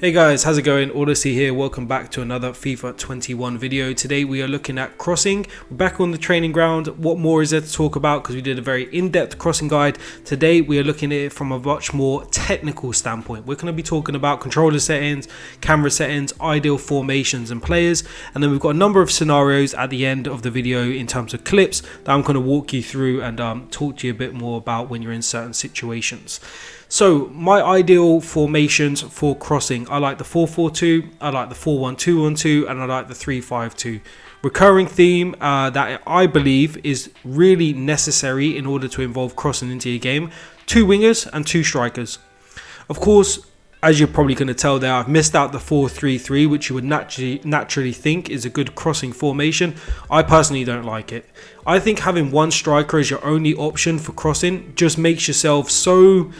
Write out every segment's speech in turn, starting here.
Hey guys, how's it going? Odyssey here. Welcome back to another FIFA 21 video. Today we are looking at crossing. We're back on the training ground. What more is there to talk about? Because we did a very in-depth crossing guide. Today we are looking at it from a much more technical standpoint. We're going to be talking about controller settings, camera settings, ideal formations and players. And then we've got a number of scenarios at the end of the video in terms of clips that I'm going to walk you through and talk to you a bit more about when you're in certain situations. So my ideal formations for crossing, I like the 4-4-2, I like the 4-1-2-1-2, and I like the 3-5-2. Recurring theme that I believe is really necessary in order to involve crossing into your game. 2 wingers and 2 strikers. Of course, as you're probably going to tell there, I've missed out the 4-3-3, which you would naturally think is a good crossing formation. I personally don't like it. I think having one striker as your only option for crossing just makes yourself so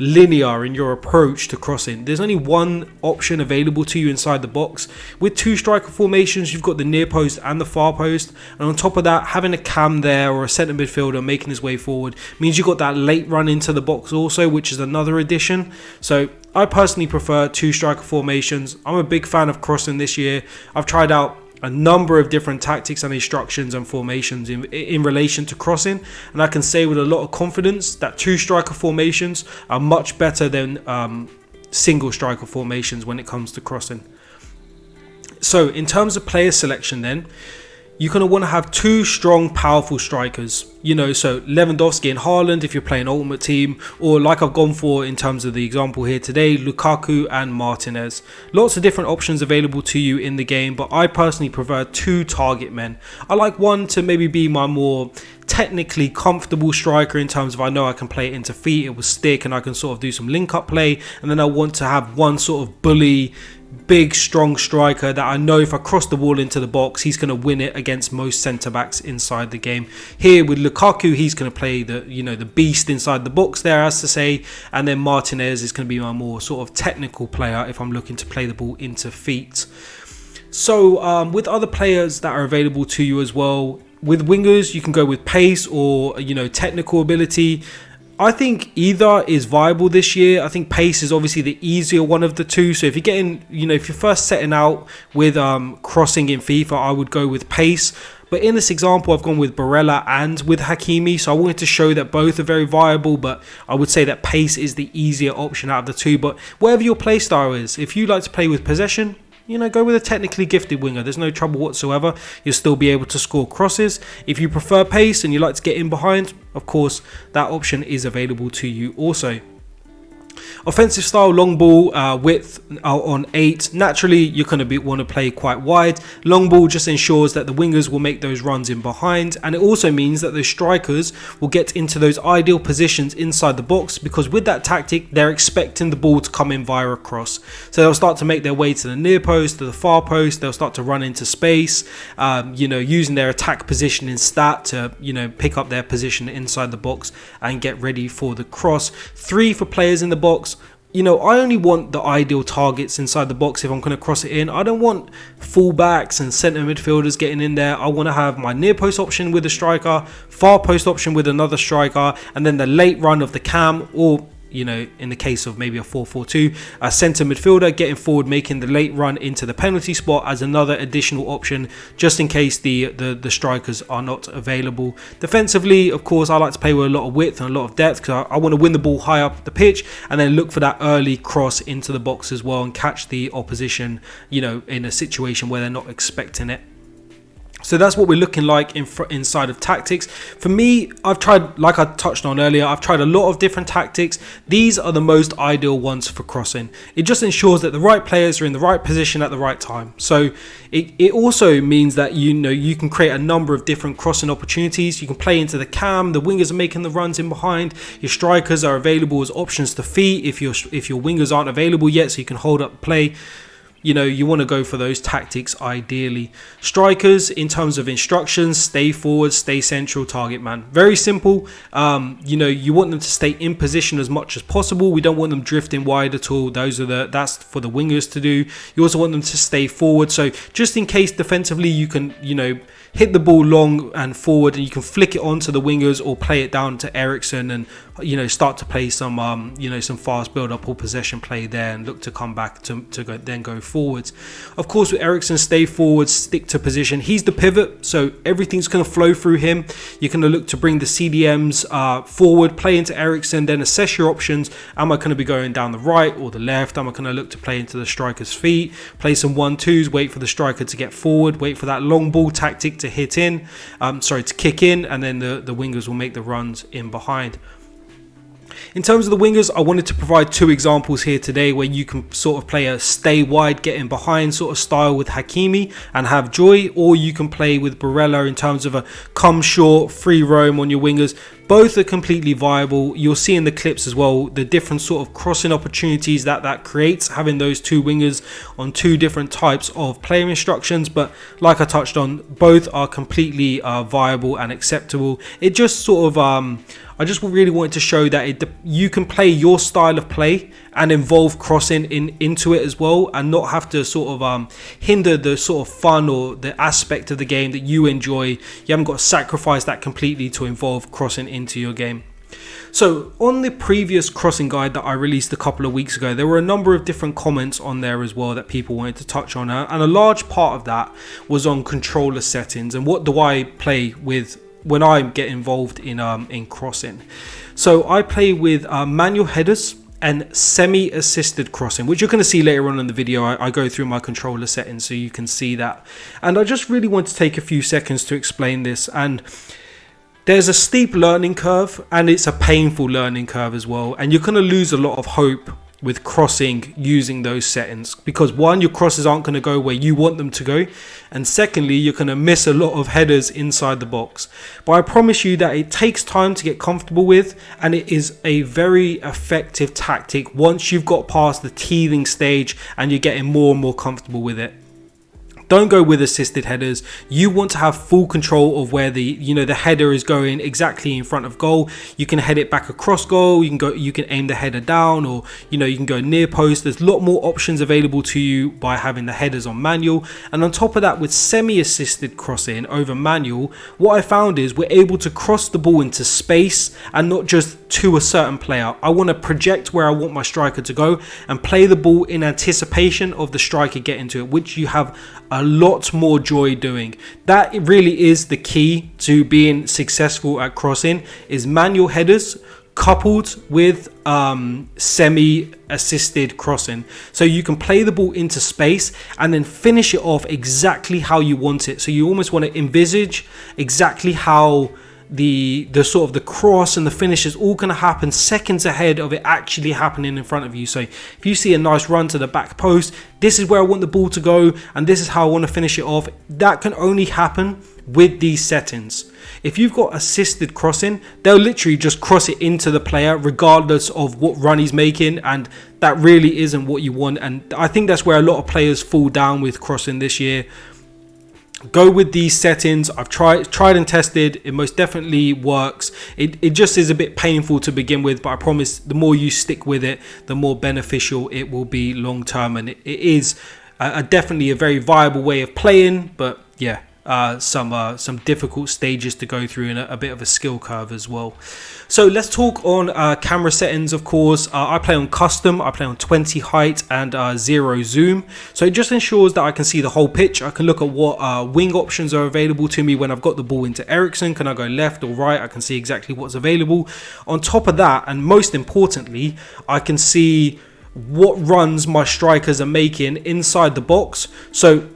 linear in your approach to crossing. There's only one option available to you inside the box. With 2 striker formations, you've got the near post and the far post, and on top of that, having a cam there or a centre midfielder making his way forward means you've got that late run into the box also, which is another addition. So I personally prefer 2 striker formations. I'm a big fan of crossing this year. I've tried out a number of different tactics and instructions and formations in relation to crossing, and I can say with a lot of confidence that 2 striker formations are much better than single striker formations when it comes to crossing. So in terms of player selection then, you're going to want to have 2 strong, powerful strikers. You know, so Lewandowski and Haaland if you're playing Ultimate Team, or like I've gone for in terms of the example here today, Lukaku and Martinez. Lots of different options available to you in the game, but I personally prefer 2 target men. I like one to maybe be my more technically comfortable striker in terms of I know I can play it into feet, it will stick, and I can sort of do some link-up play, and then I want to have one sort of bully, big strong striker that I know if I cross the wall into the box, he's going to win it against most centre backs inside the game. Here with Lukaku, he's going to play the beast inside the box there, as to say, and then Martinez is going to be my more sort of technical player if I'm looking to play the ball into feet. So with other players that are available to you as well, with wingers you can go with pace or technical ability. I think either is viable this year. I think pace is obviously the easier one of the two. So if you're getting, if you're first setting out with crossing in FIFA, I would go with pace. But in this example, I've gone with Barella and with Hakimi. So I wanted to show that both are very viable, but I would say that pace is the easier option out of the two. But whatever your play style is, if you like to play with possession, go with a technically gifted winger. There's no trouble whatsoever. You'll still be able to score crosses. If you prefer pace and you like to get in behind, of course, that option is available to you also. Offensive style, long ball, width on 8. Naturally, you're going to want to play quite wide. Long ball just ensures that the wingers will make those runs in behind, and it also means that the strikers will get into those ideal positions inside the box, because with that tactic, they're expecting the ball to come in via a cross. So they'll start to make their way to the near post, to the far post. They'll start to run into space, using their attack position in stat to, pick up their position inside the box and get ready for the cross. 3 for players in the box. I only want the ideal targets inside the box if I'm going to cross it in. I don't want fullbacks and centre midfielders getting in there. I want to have my near post option with a striker, far post option with another striker, and then the late run of the cam, or in the case of maybe a 4-4-2, a centre midfielder getting forward, making the late run into the penalty spot as another additional option, just in case the strikers are not available. Defensively, of course, I like to play with a lot of width and a lot of depth, because I want to win the ball high up the pitch and then look for that early cross into the box as well and catch the opposition, in a situation where they're not expecting it. So that's what we're looking like inside of tactics. For me, I've tried, like I touched on earlier, I've tried a lot of different tactics. These are the most ideal ones for crossing. It just ensures that the right players are in the right position at the right time. So it also means that you can create a number of different crossing opportunities. You can play into the cam, the wingers are making the runs in behind, your strikers are available as options to feet if your wingers aren't available yet, so you can hold up play. you know, you want to go for those tactics ideally. Strikers, in terms of instructions, stay forward, stay central, target man. Very simple. You know, you want them to stay in position as much as possible. We don't want them drifting wide at all. That's for the wingers to do. You also want them to stay forward. So just in case defensively, you can, you know, hit the ball long and forward, and you can flick it onto the wingers or play it down to Eriksen and, you know, start to play some you know, some fast build up or possession play there and look to come back to then go forwards. Of course, with Eriksen, stay forward, stick to position. He's the pivot, so everything's going to flow through him. You're going to look to bring the CDMs forward, play into Eriksen, then assess your options. Am I going to be going down the right or the left? Am I going to look to play into the striker's feet, play some 1-2s, wait for the striker to get forward, wait for that long ball tactic to hit in, to kick in, and then the wingers will make the runs in behind. In terms of the wingers, I wanted to provide two examples here today where you can sort of play a stay wide, get in behind sort of style with Hakimi and have joy, or you can play with Barella in terms of a come short, free roam on your wingers. Both are completely viable. You'll see in the clips as well the different sort of crossing opportunities that creates, having those two wingers on two different types of player instructions. But like I touched on, both are completely viable and acceptable. It just sort of I just really wanted to show that you can play your style of play and involve crossing into it as well, and not have to sort of hinder the sort of fun or the aspect of the game that you enjoy. You haven't got to sacrifice that completely to involve crossing into your game. So on the previous crossing guide that I released a couple of weeks ago, there were a number of different comments on there as well that people wanted to touch on, and a large part of that was on controller settings and what do I play with when I get involved in crossing. So I play with manual headers and semi-assisted crossing, which you're going to see later on in the video. I go through my controller settings so you can see that. And I just really want to take a few seconds to explain this. And there's a steep learning curve, and it's a painful learning curve as well. And you're going to lose a lot of hope with crossing using those settings, because one, your crosses aren't going to go where you want them to go, and secondly, you're going to miss a lot of headers inside the box. But I promise you that it takes time to get comfortable with, and it is a very effective tactic once you've got past the teething stage and you're getting more and more comfortable with it. Don't go with assisted headers. You want to have full control of where the header is going exactly in front of goal. You can head it back across goal. You can aim the header down, or you can go near post. There's a lot more options available to you by having the headers on manual. And on top of that, with semi-assisted crossing over manual, what I found is we're able to cross the ball into space and not just to a certain player. I want to project where I want my striker to go and play the ball in anticipation of the striker getting to it, which you have a lot more joy doing. That really is the key to being successful at crossing, is manual headers coupled with semi-assisted crossing. So you can play the ball into space and then finish it off exactly how you want it. So you almost want to envisage exactly how the sort of the cross and the finish is all going to happen seconds ahead of it actually happening in front of you. So if you see a nice run to the back post, this is where I want the ball to go and this is how I want to finish it off. That can only happen with these settings. If you've got assisted crossing, they'll literally just cross it into the player regardless of what run he's making, and that really isn't what you want. And I think that's where a lot of players fall down with crossing this year. Go with these settings. I've tried and tested. It most definitely works. It just is a bit painful to begin with, but I promise the more you stick with it, the more beneficial it will be long term. And it is definitely a very viable way of playing, but yeah, some difficult stages to go through and a bit of a skill curve as well. So let's talk on camera settings. Of course, I play on custom. I play on 20 height and 0 zoom. So it just ensures that I can see the whole pitch. I can look at what wing options are available to me when I've got the ball into Eriksen. Can I go left or right? I can see exactly what's available. On top of that, and most importantly, I can see what runs my strikers are making inside the box. So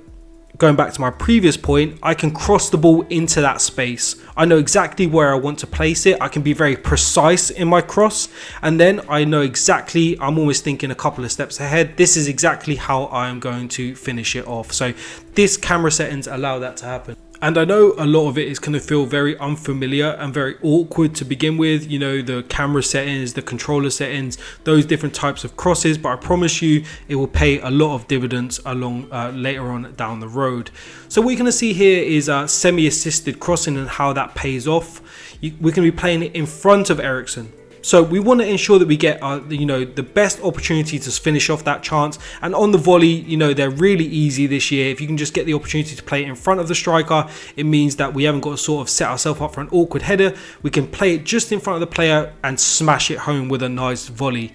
going back to my previous point, I can cross the ball into that space. I know exactly where I want to place it. I can be very precise in my cross. And then I know exactly, I'm always thinking a couple of steps ahead. This is exactly how I'm going to finish it off. So this camera settings allow that to happen. And I know a lot of it is going to feel very unfamiliar and very awkward to begin with, you know, the camera settings, the controller settings, those different types of crosses, but I promise you it will pay a lot of dividends along later on down the road. So what you're going to see here is semi-assisted crossing and how that pays off. We're going to be playing it in front of Eriksen. So we want to ensure that we get, you know, the best opportunity to finish off that chance. And on the volley, you know, they're really easy this year. If you can just get the opportunity to play it in front of the striker, it means that we haven't got to sort of set ourselves up for an awkward header. We can play it just in front of the player and smash it home with a nice volley.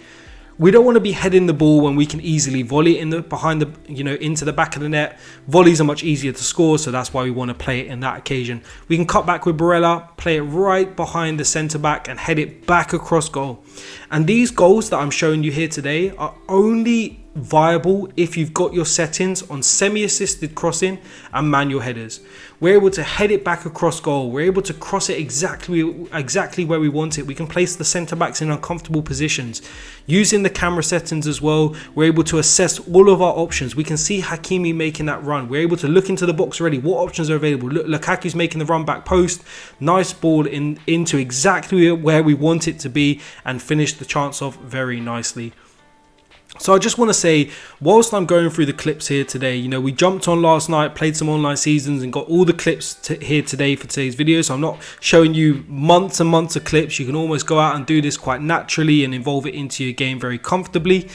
We don't want to be heading the ball when we can easily volley it behind the, you know, into the back of the net. Volleys are much easier to score, so that's why we want to play it in that occasion. We can cut back with Barella, play it right behind the centre back and head it back across goal. And these goals that I'm showing you here today are only viable if you've got your settings on semi-assisted crossing and manual headers. We're able to head it back across goal. We're able to cross it exactly where we want it. We can place the centre backs in uncomfortable positions. Using the camera settings as well, we're able to assess all of our options. We can see Hakimi making that run. We're able to look into the box already. What options are available? Look, Lukaku's making the run back post. Nice ball into exactly where we want it to be and finish the chance off very nicely. So I just want to say, whilst I'm going through the clips here today, you know, we jumped on last night, played some online seasons and got all the clips here today for today's video. So I'm not showing you months and months of clips. You can almost go out and do this quite naturally and involve it into your game very comfortably.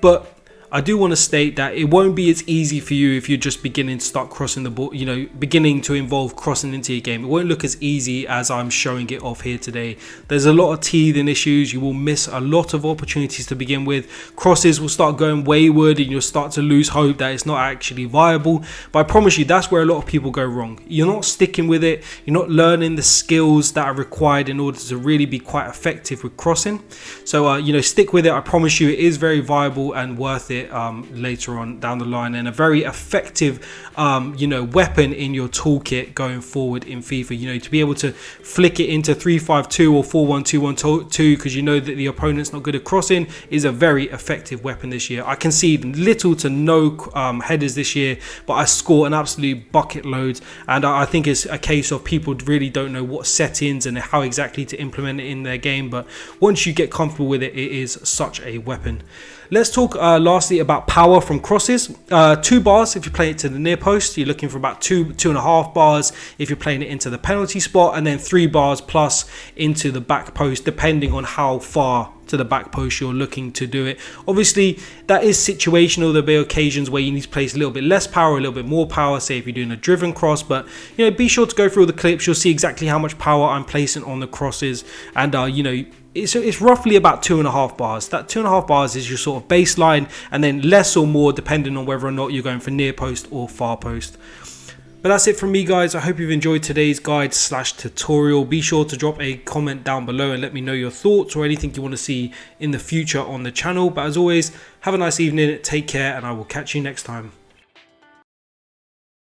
But I do want to state that it won't be as easy for you if you're just beginning to start crossing the ball, you know, beginning to involve crossing into your game. It won't look as easy as I'm showing it off here today. There's a lot of teething issues. You will miss a lot of opportunities to begin with. Crosses will start going wayward and you'll start to lose hope that it's not actually viable. But I promise you, that's where a lot of people go wrong. You're not sticking with it. You're not learning the skills that are required in order to really be quite effective with crossing. So, you know, stick with it. I promise you, it is very viable and worth it. Later on down the line, and a very effective you know, weapon in your toolkit going forward in FIFA. You know, to be able to flick it into 3-5-2 or 4-1-2-1-2 because you know that the opponent's not good at crossing is a very effective weapon this year. I concede little to no headers this year, but I score an absolute bucket load, and I think it's a case of people really don't know what settings and how exactly to implement it in their game. But once you get comfortable with it, it is such a weapon. Let's talk lastly about power from crosses. 2 bars if you're playing it to the near post. You're looking for about 2.5 bars if you're playing it into the penalty spot, and then 3 bars plus into the back post, depending on how far to the back post you're looking to do it. Obviously, that is situational. There'll be occasions where you need to place a little bit less power, a little bit more power, say if you're doing a driven cross. But, you know, be sure to go through all the clips. You'll see exactly how much power I'm placing on the crosses, and you know, it's roughly about 2.5 bars. That 2.5 bars is your sort of baseline, and then less or more depending on whether or not you're going for near post or far post. But that's it from me, guys. I hope you've enjoyed today's guide / tutorial. Be sure to drop a comment down below and let me know your thoughts or anything you want to see in the future on the channel. But as always, have a nice evening, take care, and I will catch you next time.